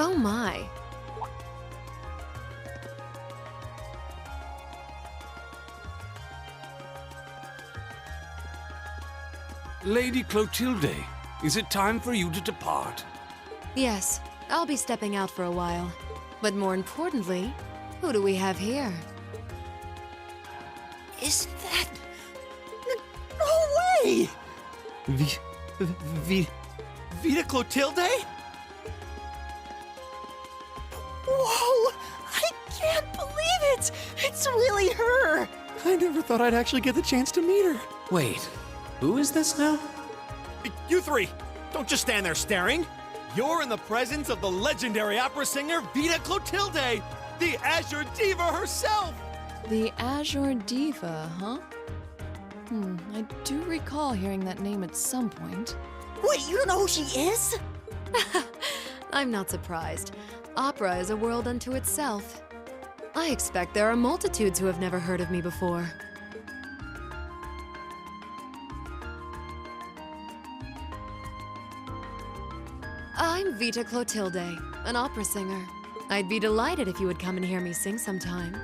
Oh my. Lady Clotilde, is it time for you to depart? Yes, I'll be stepping out for a while. But more importantly, who do we have here? Is that... No way! Vita Clotilde? Whoa! I can't believe it! It's really her! I never thought I'd actually get the chance to meet her. Wait, who is this now? You three, don't just stand there staring. You're in the presence of the legendary opera singer Vita Clotilde, the Azure Diva herself! The Azure Diva, huh? I do recall hearing that name at some point. Wait, you don't know who she is? I'm not surprised. Opera is a world unto itself. I expect there are multitudes who have never heard of me before. I'm Vita Clotilde, an opera singer. I'd be delighted if you would come and hear me sing sometime.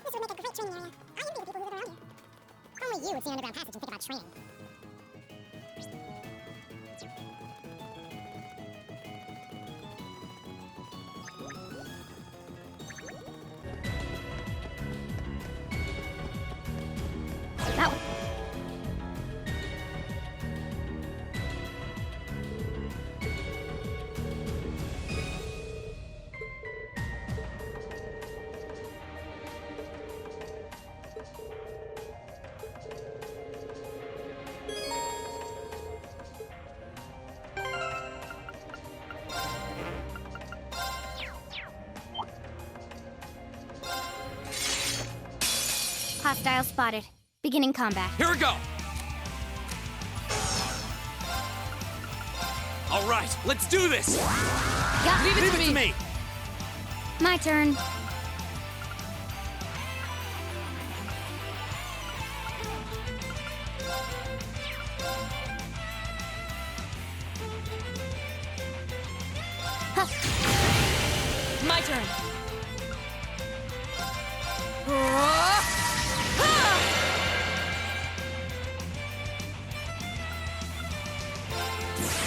This would make a great training area. I envy the people who live around here. Only you would see an underground passage and think about training. That one. Hostile spotted. Beginning combat. Here we go! All right, let's do this! Leave it to me! My turn. My turn.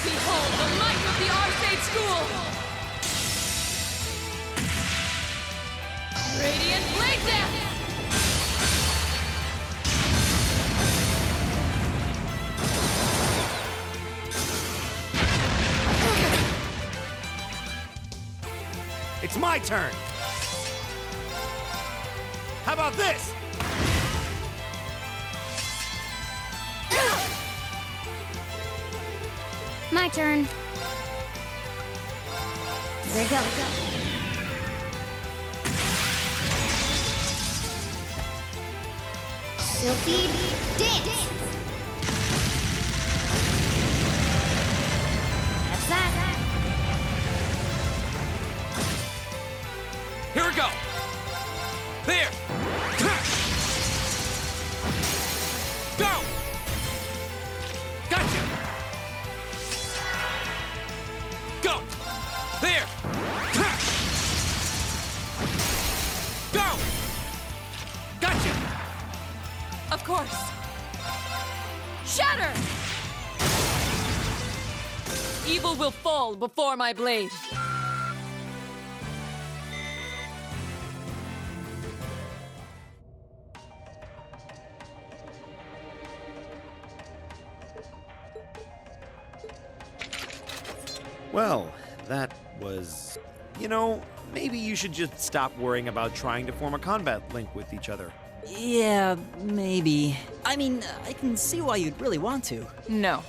Behold the might of the Arcade School! Radiant Blade Dance! It's my turn! How about this? My turn. There you go. Sylphie dance. That's that. Here we go! There! Go! Gotcha! Go! There! Go! Gotcha! Of course. Shatter! Evil will fall before my blade. Well, that was... You know, maybe you should just stop worrying about trying to form a combat link with each other. Yeah, maybe. I mean, I can see why you'd really want to. No.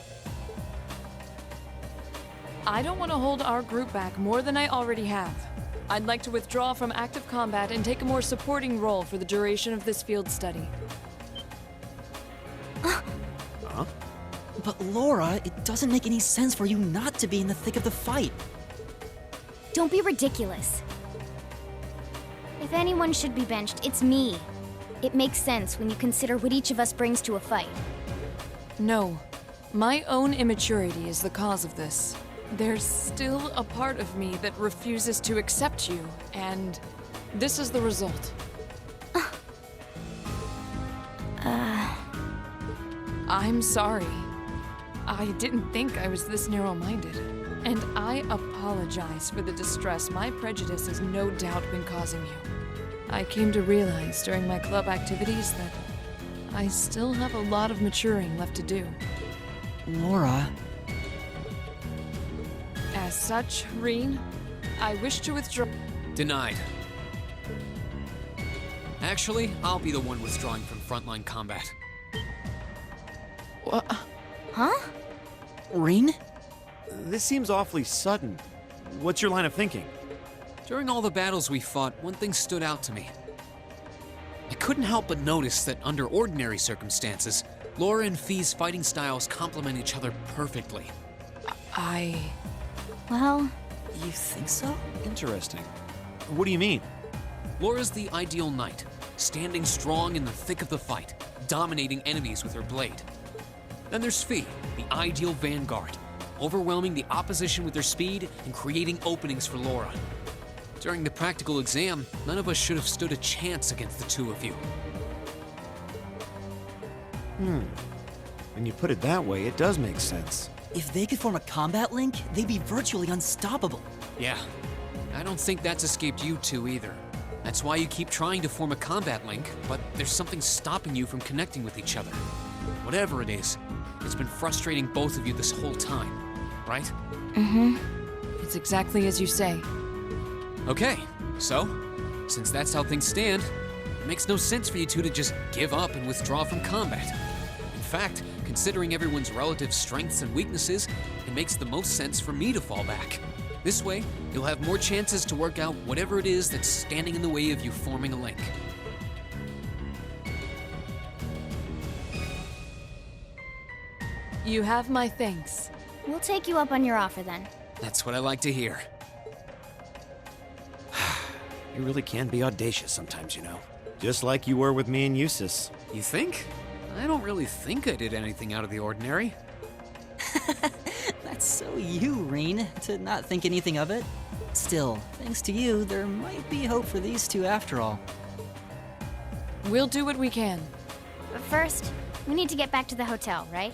I don't want to hold our group back more than I already have. I'd like to withdraw from active combat and take a more supporting role for the duration of this field study. But Laura, it doesn't make any sense for you not to be in the thick of the fight. Don't be ridiculous. If anyone should be benched, it's me. It makes sense when you consider what each of us brings to a fight. No. My own immaturity is the cause of this. There's still a part of me that refuses to accept you, and this is the result. I'm sorry. I didn't think I was this narrow-minded. And I apologize for the distress my prejudice has no doubt been causing you. I came to realize during my club activities that I still have a lot of maturing left to do. Laura... As such, Reen, I wish to withdraw. Denied. Actually, I'll be the one withdrawing from frontline combat. Huh? Reen? This seems awfully sudden. What's your line of thinking? During all the battles we fought, one thing stood out to me. I couldn't help but notice that under ordinary circumstances, Laura and Fee's fighting styles complement each other perfectly. Well, You think so? Interesting. What do you mean? Laura's the ideal knight, standing strong in the thick of the fight, dominating enemies with her blade. Then there's Fee, the ideal vanguard, overwhelming the opposition with her speed and creating openings for Laura. During the practical exam, none of us should have stood a chance against the two of you. When you put it that way, it does make sense. If they could form a combat link, they'd be virtually unstoppable. Yeah, I don't think that's escaped you two either. That's why you keep trying to form a combat link, but there's something stopping you from connecting with each other. Whatever it is, it's been frustrating both of you this whole time, right? It's exactly as you say. Okay, so, since that's how things stand, it makes no sense for you two to just give up and withdraw from combat. In fact, considering everyone's relative strengths and weaknesses, it makes the most sense for me to fall back. This way, you'll have more chances to work out whatever it is that's standing in the way of you forming a link. You have my thanks. we'll take you up on your offer then. That's what I like to hear. You really can be audacious sometimes, you know. Just like you were with me and Eustace. You think? I don't really think I did anything out of the ordinary. That's so you, Reen, to not think anything of it. Still, thanks to you, there might be hope for these two after all. We'll do what we can. But first, we need to get back to the hotel, right?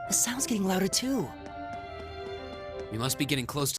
The sound's getting louder too. We must be getting close to.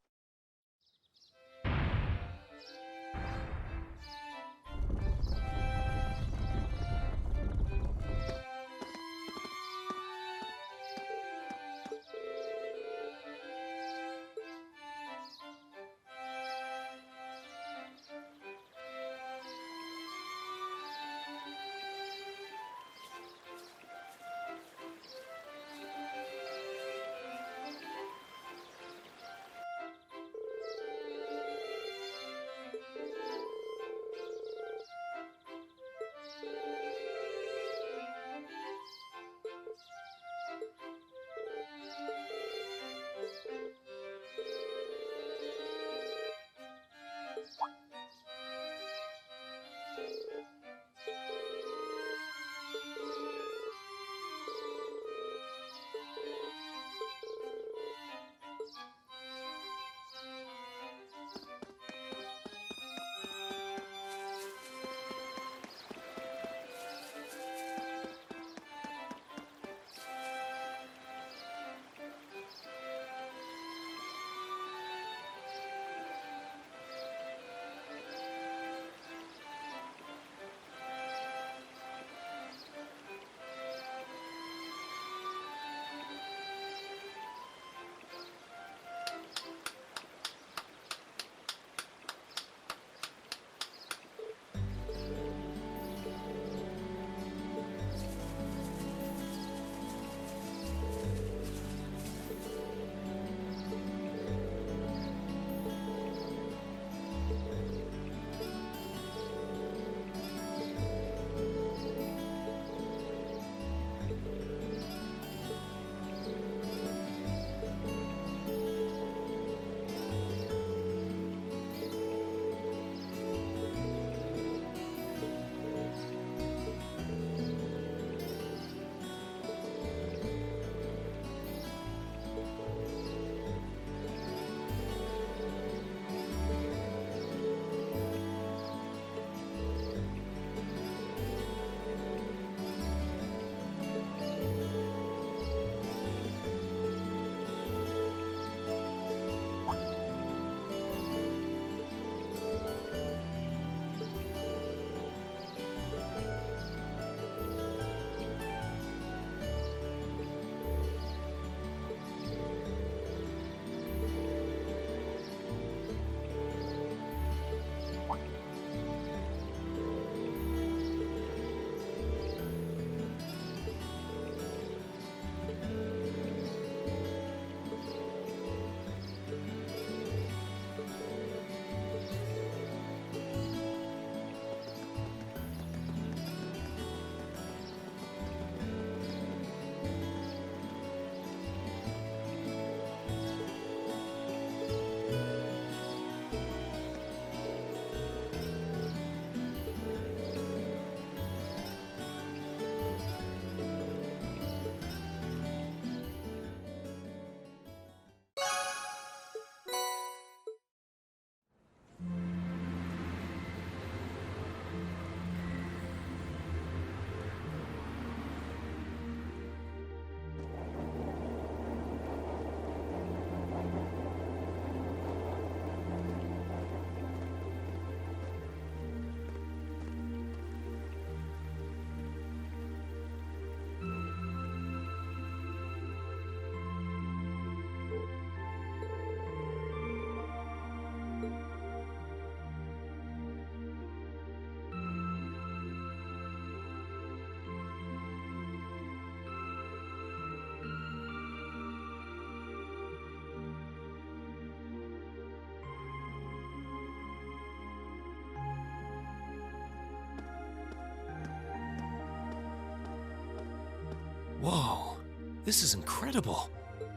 This is incredible.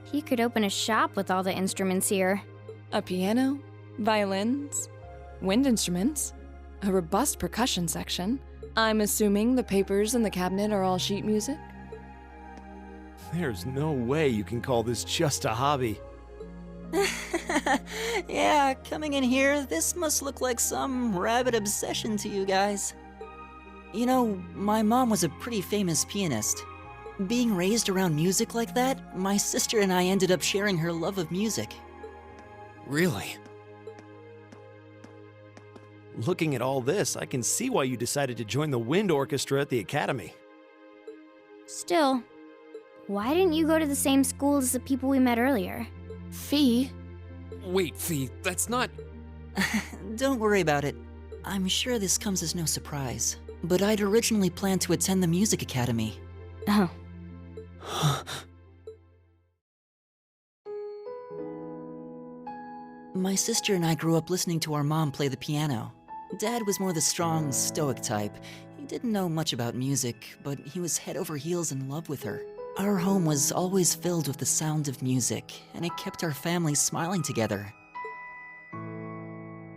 He could open a shop with all the instruments here. A piano, violins, wind instruments, a robust percussion section. I'm assuming the papers in the cabinet are all sheet music? There's no way you can call this just a hobby. Yeah, coming in here, this must look like some rabid obsession to you guys. You know, my mom was a pretty famous pianist. Being raised around music like that, my sister and I ended up sharing her love of music. Really? Looking at all this, I can see why you decided to join the wind orchestra at the academy. Still, why didn't you go to the same school as the people we met earlier? Fee? Wait, Fee, that's not... Don't worry about it. I'm sure this comes as no surprise. But I'd originally planned to attend the music academy. Oh. My sister and I grew up listening to our mom play the piano. Dad was more the strong, stoic type. He didn't know much about music, but he was head over heels in love with her. Our home was always filled with the sound of music, and it kept our family smiling together.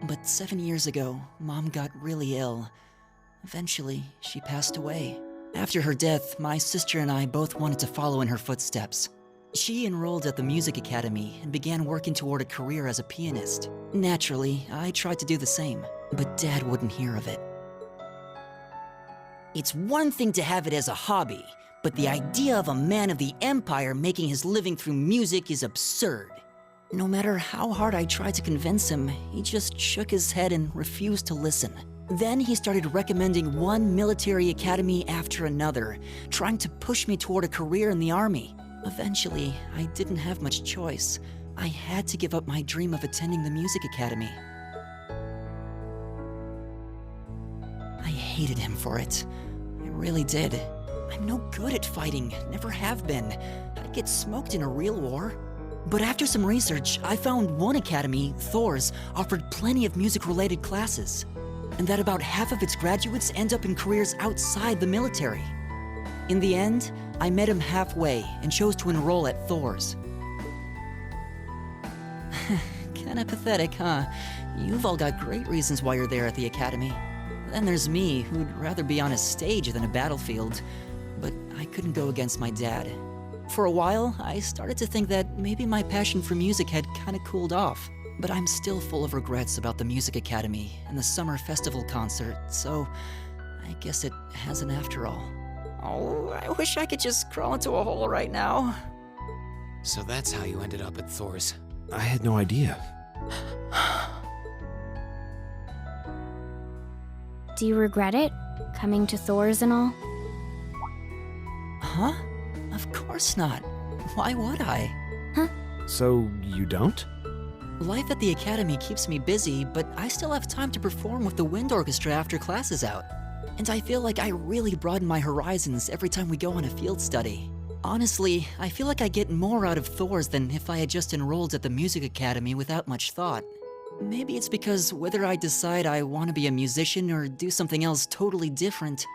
But 7 years ago, Mom got really ill. Eventually, she passed away. After her death, my sister and I both wanted to follow in her footsteps. She enrolled at the music academy and began working toward a career as a pianist. Naturally, I tried to do the same, but Dad wouldn't hear of it. It's one thing to have it as a hobby, but the idea of a man of the Empire making his living through music is absurd. No matter how hard I tried to convince him, he just shook his head and refused to listen. Then he started recommending one military academy after another, trying to push me toward a career in the army. Eventually, I didn't have much choice. I had to give up my dream of attending the music academy. I hated him for it. I really did. I'm no good at fighting, never have been. I'd get smoked in a real war. But after some research, I found one academy, Thor's, offered plenty of music-related classes, and that about half of its graduates end up in careers outside the military. In the end, I met him halfway and chose to enroll at Thor's. Kinda pathetic, huh? You've all got great reasons why you're there at the academy. Then there's me, who'd rather be on a stage than a battlefield. But I couldn't go against my dad. For a while, I started to think that maybe my passion for music had kinda cooled off. But I'm still full of regrets about the music academy and the summer festival concert, so I guess it hasn't after all. Oh, I wish I could just crawl into a hole right now. So that's how you ended up at Thor's. I had no idea. Do you regret it? Coming to Thor's and all? Huh? Of course not. Why would I? So, you don't? Life at the academy keeps me busy, but I still have time to perform with the wind orchestra after class is out. And I feel like I really broaden my horizons every time we go on a field study. Honestly, I feel like I get more out of Thor's than if I had just enrolled at the music academy without much thought. Maybe it's because whether I decide I want to be a musician or do something else totally different,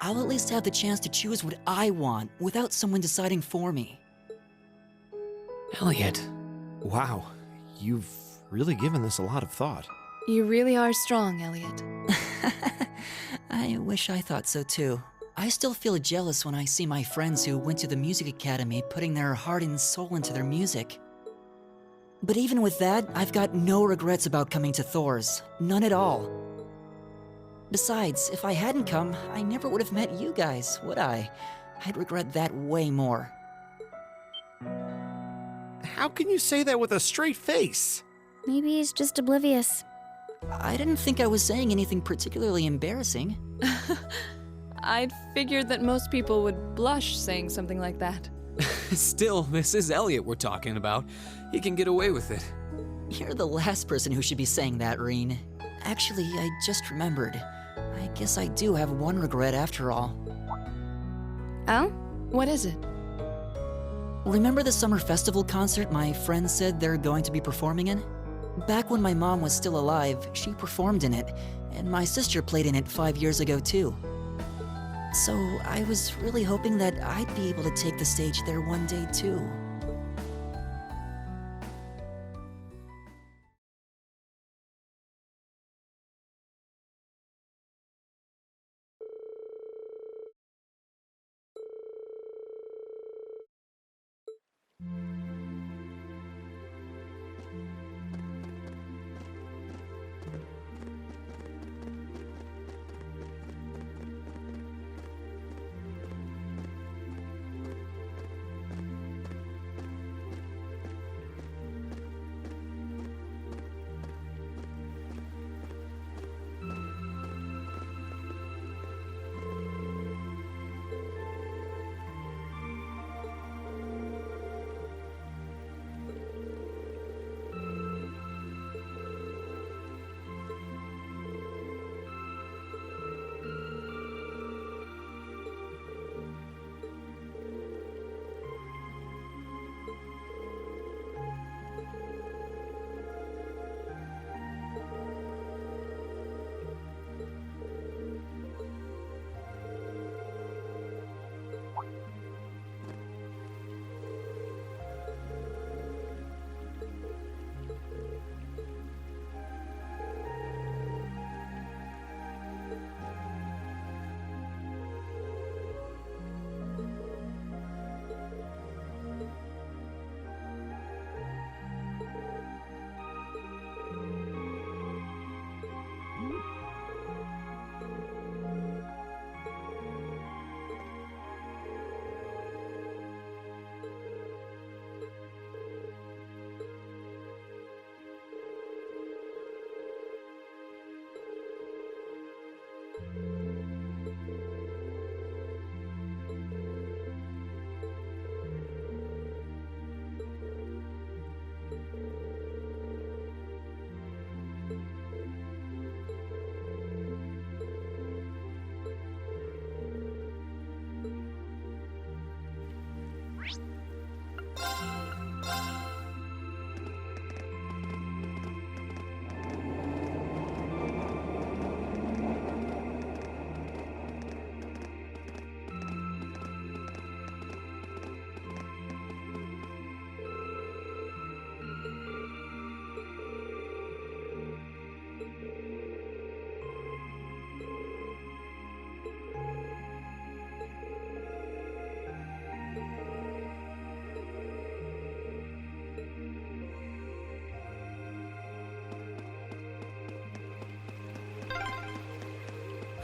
I'll at least have the chance to choose what I want without someone deciding for me. Elliot. Wow, you've really given this a lot of thought. You really are strong, Elliot. I wish I thought so too. I still feel jealous when I see my friends who went to the music academy putting their heart and soul into their music. But even with that, I've got no regrets about coming to Thor's. None at all. Besides, if I hadn't come, I never would have met you guys, would I? I'd regret that way more. How can you say that with a straight face? Maybe he's just oblivious. I didn't think I was saying anything particularly embarrassing. I'd figured that most people would blush saying something like that. Still, this is Elliot we're talking about. He can get away with it. You're the last person who should be saying that, Reen. Actually, I just remembered. I guess I do have one regret after all. Oh? What is it? Remember the summer festival concert my friends said they're going to be performing in? Back when my mom was still alive, she performed in it, and my sister played in it 5 years ago too. So I was really hoping that I'd be able to take the stage there one day too.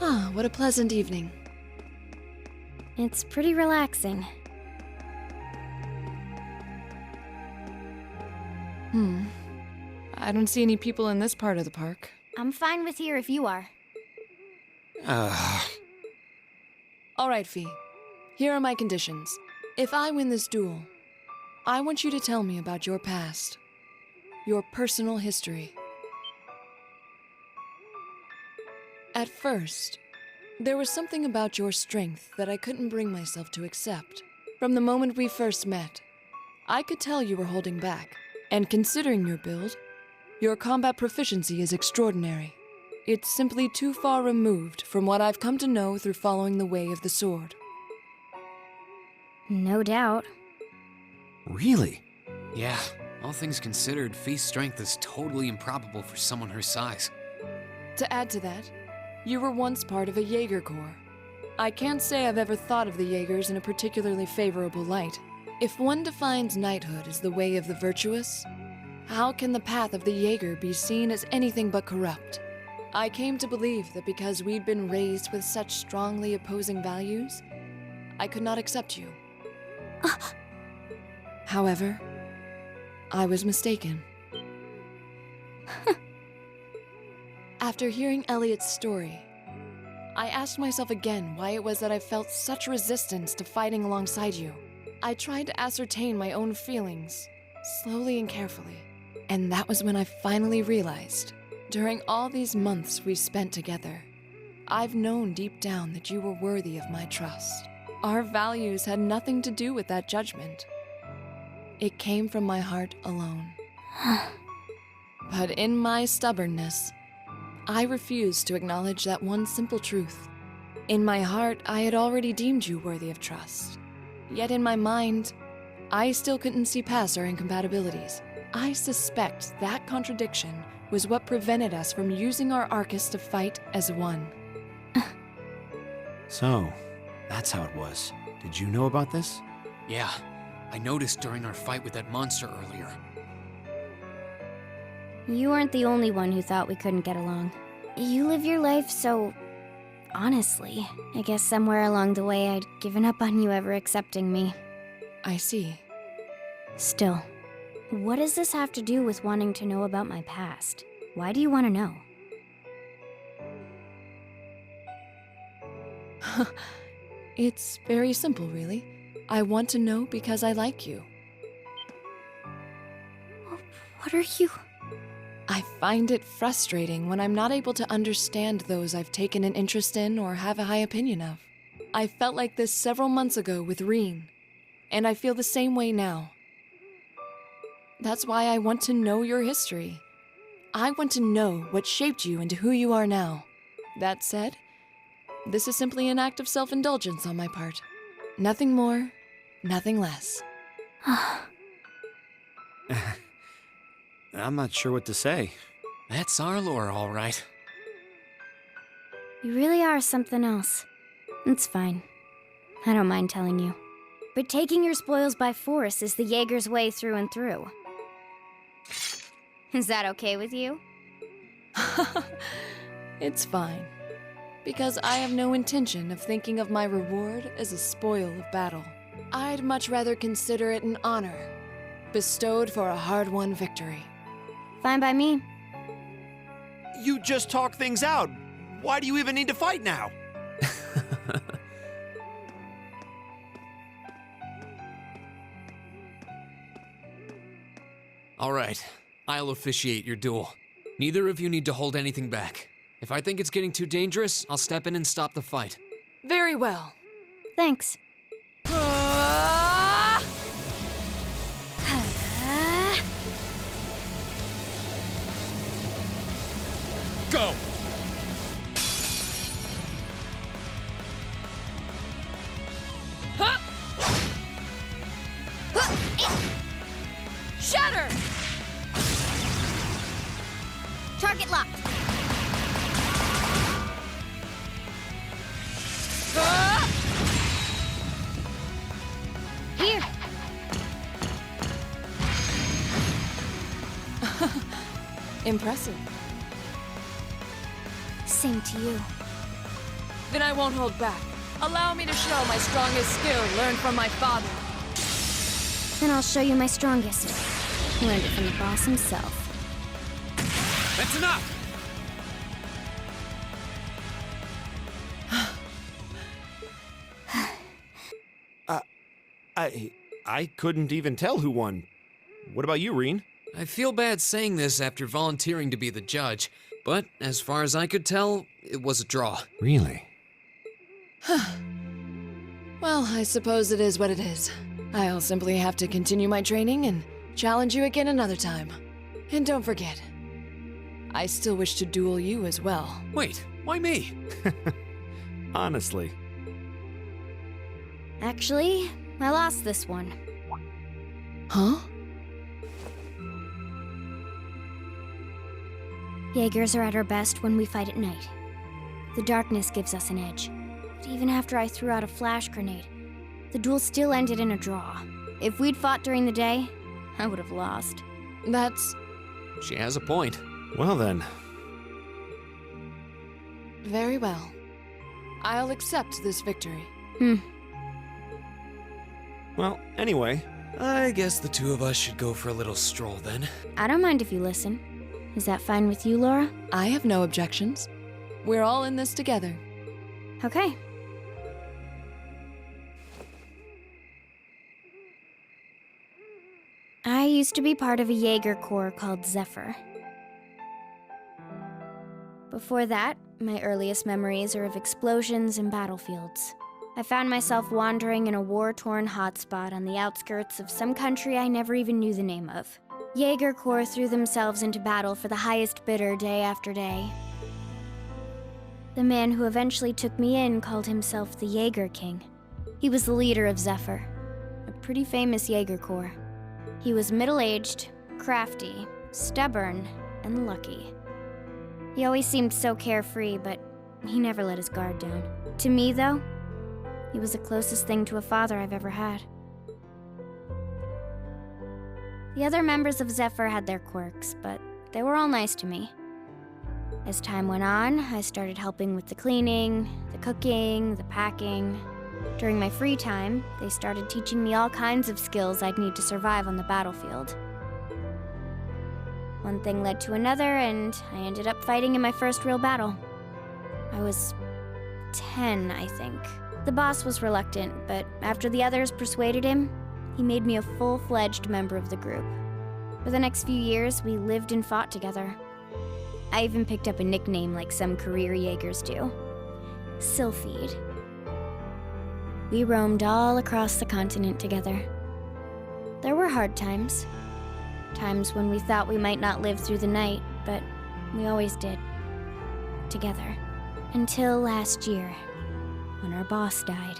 Ah, what a pleasant evening. It's pretty relaxing. I don't see any people in this part of the park. I'm fine with here if you are. All right, Fee. Here are my conditions. If I win this duel, I want you to tell me about your past. Your personal history. At first, there was something about your strength that I couldn't bring myself to accept. From the moment we first met, I could tell you were holding back. And considering your build, your combat proficiency is extraordinary. It's simply too far removed from what I've come to know through following the way of the sword. No doubt. Really? Yeah, all things considered, Fee's strength is totally improbable for someone her size. To add to that, you were once part of a Jaeger Corps. I can't say I've ever thought of the Jaegers in a particularly favorable light. If one defines knighthood as the way of the virtuous, how can the path of the Jaeger be seen as anything but corrupt? I came to believe that because we'd been raised with such strongly opposing values, I could not accept you. However, I was mistaken. After hearing Elliot's story, I asked myself again why it was that I felt such resistance to fighting alongside you. I tried to ascertain my own feelings, slowly and carefully. And that was when I finally realized, during all these months we spent together, I've known deep down that you were worthy of my trust. Our values had nothing to do with that judgment. It came from my heart alone. But in my stubbornness, I refused to acknowledge that one simple truth. In my heart, I had already deemed you worthy of trust. Yet in my mind, I still couldn't see past our incompatibilities. I suspect that contradiction was what prevented us from using our Arcus to fight as one. So, that's how it was. Did you know about this? Yeah, I noticed during our fight with that monster earlier. You weren't the only one who thought we couldn't get along. You live your life so... honestly. I guess somewhere along the way I'd given up on you ever accepting me. I see. Still, what does this have to do with wanting to know about my past? Why do you want to know? It's very simple, really. I want to know because I like you. What are you... I find it frustrating when I'm not able to understand those I've taken an interest in or have a high opinion of. I felt like this several months ago with Reen, and I feel the same way now. That's why I want to know your history. I want to know what shaped you into who you are now. That said, this is simply an act of self-indulgence on my part. Nothing more, nothing less. I'm not sure what to say. That's our lore, all right. You really are something else. It's fine. I don't mind telling you. But taking your spoils by force is the Jaeger's way through and through. Is that okay with you? It's fine. Because I have no intention of thinking of my reward as a spoil of battle. I'd much rather consider it an honor, bestowed for a hard-won victory. Fine by me. You just talk things out. Why do you even need to fight now? All right, I'll officiate your duel. Neither of you need to hold anything back. If I think it's getting too dangerous, I'll step in and stop the fight. Very well. Thanks. Go! Shatter! Target locked. Here. Impressive. Same to you. Then I won't hold back. Allow me to show my strongest skill learned from my father. Then I'll show you my strongest. Learned it from the boss himself. That's enough! I couldn't even tell who won. What about you, Reen? I feel bad saying this after volunteering to be the judge, but as far as I could tell, it was a draw. Really? Well, I suppose it is what it is. I'll simply have to continue my training and challenge you again another time. And don't forget, I still wish to duel you as well. Wait, why me? Honestly. Actually, I lost this one. Huh? Jaegers are at our best when we fight at night. The darkness gives us an edge. But even after I threw out a flash grenade, the duel still ended in a draw. If we'd fought during the day, I would have lost. That's She has a point. Well then. very well. I'll accept this victory. Well, anyway. I guess the two of us should go for a little stroll then. I don't mind if you listen. Is that fine with you, Laura? I have no objections. We're all in this together. Okay. I used to be part of a Jaeger Corps called Zephyr. Before that, my earliest memories are of explosions and battlefields. I found myself wandering in a war-torn hotspot on the outskirts of some country I never even knew the name of. Jaeger Corps threw themselves into battle for the highest bidder day after day. The man who eventually took me in called himself the Jaeger King. He was the leader of Zephyr, a pretty famous Jaeger Corps. He was middle-aged, crafty, stubborn, and lucky. He always seemed so carefree, but he never let his guard down. To me, though, he was the closest thing to a father I've ever had. The other members of Zephyr had their quirks, but they were all nice to me. As time went on, I started helping with the cleaning, the cooking, the packing. During my free time, they started teaching me all kinds of skills I'd need to survive on the battlefield. One thing led to another, and I ended up fighting in my first real battle. I was 10, I think. The boss was reluctant, but after the others persuaded him, he made me a full-fledged member of the group. For the next few years, we lived and fought together. I even picked up a nickname like some career Jaegers do. Sylphide. We roamed all across the continent together. There were hard times. Times when we thought we might not live through the night, but we always did. Together. Until last year, when our boss died.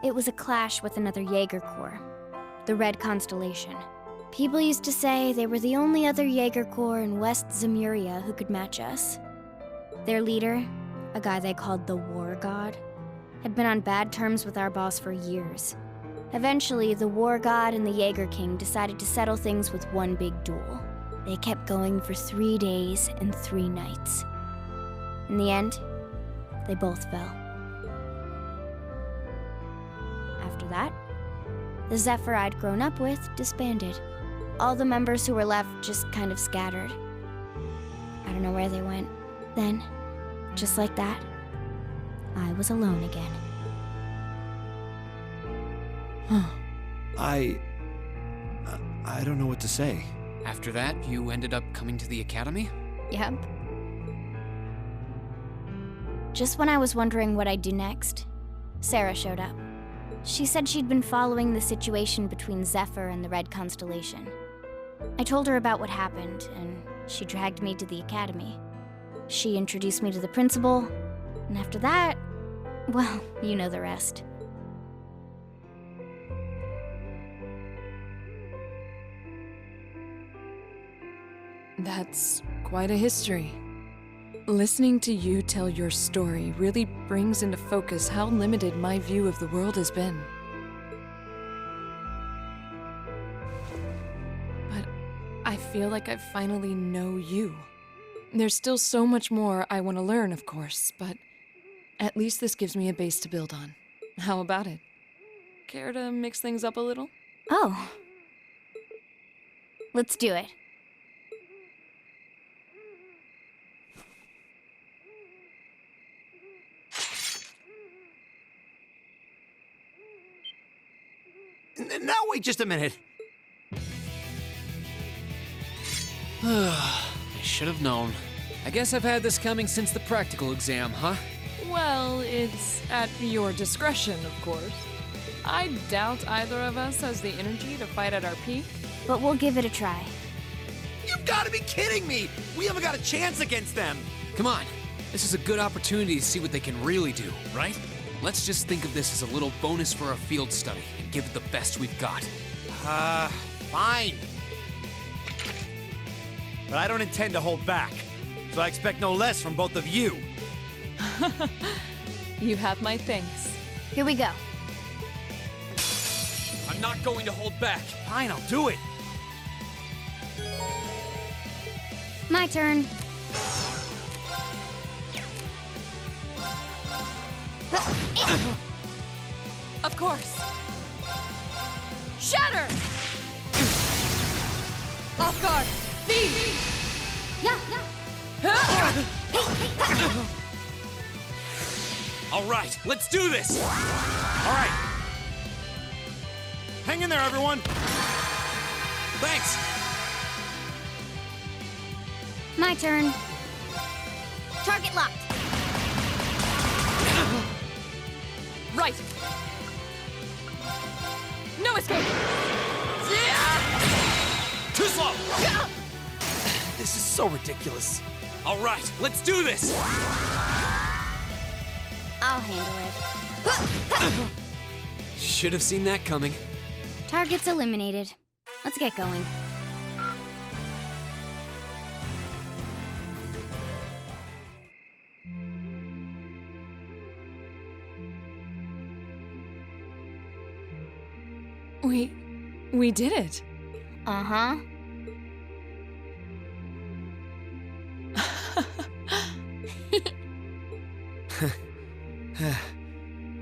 It was a clash with another Jaeger Corps, the Red Constellation. People used to say they were the only other Jaeger Corps in West Zemuria who could match us. Their leader, a guy they called the War God, had been on bad terms with our boss for years. Eventually, the War God and the Jaeger King decided to settle things with one big duel. They kept going for 3 days and 3 nights. In the end, they both fell. After that, the Zephyr I'd grown up with disbanded. All the members who were left just kind of scattered. I don't know where they went. Then, just like that, I was alone again. I don't know what to say. After that, you ended up coming to the academy? Yep. Just when I was wondering what I'd do next, Sarah showed up. She said she'd been following the situation between Zephyr and the Red Constellation. I told her about what happened, and she dragged me to the academy. She introduced me to the principal, and after that, well, you know the rest. That's quite a history. Listening to you tell your story really brings into focus how limited my view of the world has been. But I feel like I finally know you. There's still so much more I want to learn, of course, but at least this gives me a base to build on. How about it? Care to mix things up a little? Oh. Let's do it. Now wait just a minute. I should have known. I guess I've had this coming since the practical exam, huh? Well, it's at your discretion, of course. I doubt either of us has the energy to fight at our peak. But we'll give it a try. You've got to be kidding me! We haven't got a chance against them! Come on. This is a good opportunity to see what they can really do, right? Let's just think of this as a little bonus for our field study and give it the best we've got. Fine. But I don't intend to hold back, so I expect no less from both of you. You have my thanks. Here we go. I'm not going to hold back. Fine, I'll do it. My turn. Of course. Shatter! Off guard! Feed! All right, let's do this! All right. Hang in there, everyone. Thanks. My turn. Target locked. Right! No escape! Too slow! This is so ridiculous. All right, let's do this! I'll handle it. Should have seen that coming. Target's eliminated. Let's get going. We did it. Uh-huh.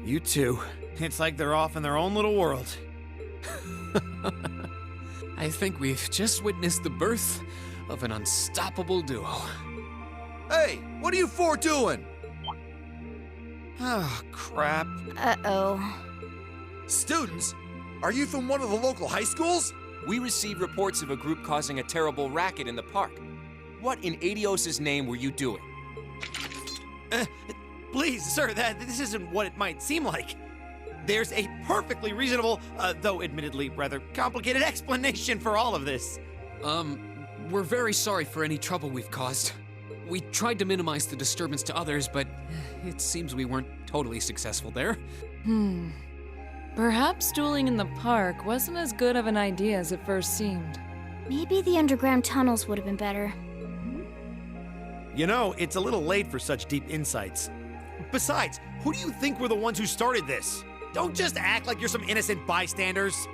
You two. It's like they're off in their own little world. I think we've just witnessed the birth of an unstoppable duo. Hey, what are you four doing? Oh, crap. Uh-oh. Students? Are you from one of the local high schools? We received reports of a group causing a terrible racket in the park. What in Adios' name were you doing? Please, sir, this isn't what it might seem like. There's a perfectly reasonable, though admittedly rather complicated explanation for all of this. We're very sorry for any trouble we've caused. We tried to minimize the disturbance to others, but it seems we weren't totally successful there. Perhaps dueling in the park wasn't as good of an idea as it first seemed. Maybe the underground tunnels would have been better. You know, it's a little late for such deep insights. Besides, who do you think were the ones who started this? Don't just act like you're some innocent bystanders.